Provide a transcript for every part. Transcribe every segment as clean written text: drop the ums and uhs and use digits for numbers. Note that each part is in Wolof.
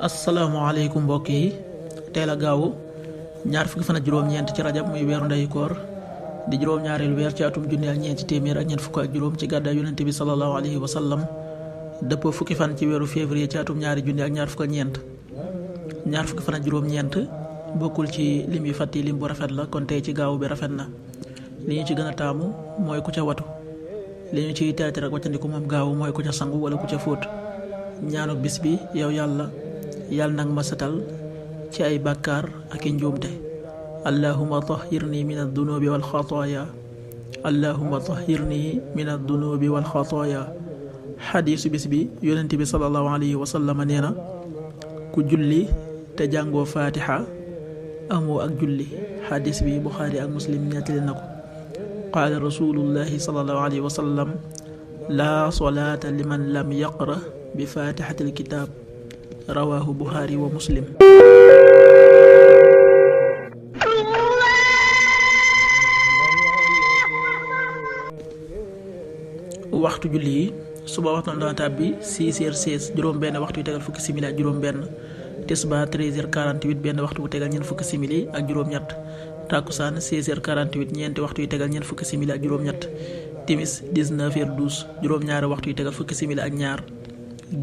asalaamaaleykum mbokk yi, teel a gaawu ñaar fukki fan ak juróom-ñeent ci rajab muy weeru ndeyu koor di juróom-ñaareelu weer ci atum junni ak ñeenti téeméer ak ñeent fukk ak juróom ci gàddaay yonente bi sallallahu alayhi wa sallam dëppoo fukki fan ci weeru février ci atum ñaari junni ak ñaar fukk ak ñeent. ñaar fukki fan ak juróom-ñeent bokkul ci lim yu fàtti lim bu rafet la, kon tey ci gaawu bi rafet na. li ñu ci gën a taamu mooy ku ca watu, li ñu ciy teete rek waccandiku moom gaawu mooy ku ca sangu wala ku ca fóot. ñaanuk bis bi yow yàlla nag ma setal ci ay bàkkaar ak i njuumte. allahumma tahhirni min ad-dunubi wal xataaya, allahumma tahhirni min ad-dunubi wal xataaya. xadiisu bis bi yonent bi sallallahu alayhi wa sallam nee na ku julli te jàngoo faatixa amoo ak julli. xadiis bi buxaari ak muslim nettali na ko. qaala rasulullahi sallallahu alayhi wa sallam laa salaata liman lam yaqra bi faatixatil kitaab, rawaahu buxaari wa muslim. waxtu julli yi suba waxtu na dana tàbbi 6h16 juróom benn waxtu yu tegal fukki simili ak juróom benn. tisbaar 13h48 benn waxtu bu tegal ñeent fukki simili ak juróom ñett. takkusaan 16h48 ñeenti waxtu yu tegal ñeent fukki simili ak juróom ñett. timis 19h12 juróom ñaari waxtu yu tegal fukki simili ak ñaar.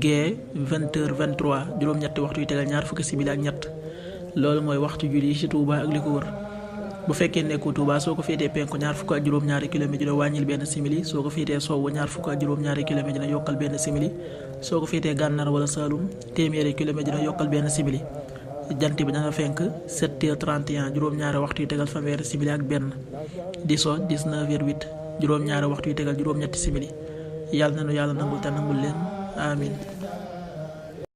gee 20h23 juróom ñetti waxtu yu tegal ñaar fukki simili ak ñett. loolu mooy waxtu julli ci Touba ak li ko wër. bu fekkee nekkoo Touba soo ko féetee penku ñaar fukk ak juróom-ñaari kilomètre dina wàññil benn simili, soo ko féetee sowwu ñaar fukk ak juróom-ñaari kilomètre dina yokkal benn simili, soo ko féetee gànnaar wala Saalum téeméeri kilomètre dina yokkal benn simili. jant bi dana fenk 7h31 juróom-ñaari waxtu yu tegal fanweeri simili ak benn, di so 19h08 juróom-ñaari waxtu yu tegal juróom-ñetti simili. yàlla na nu yàlla nangul te nangul leen amin.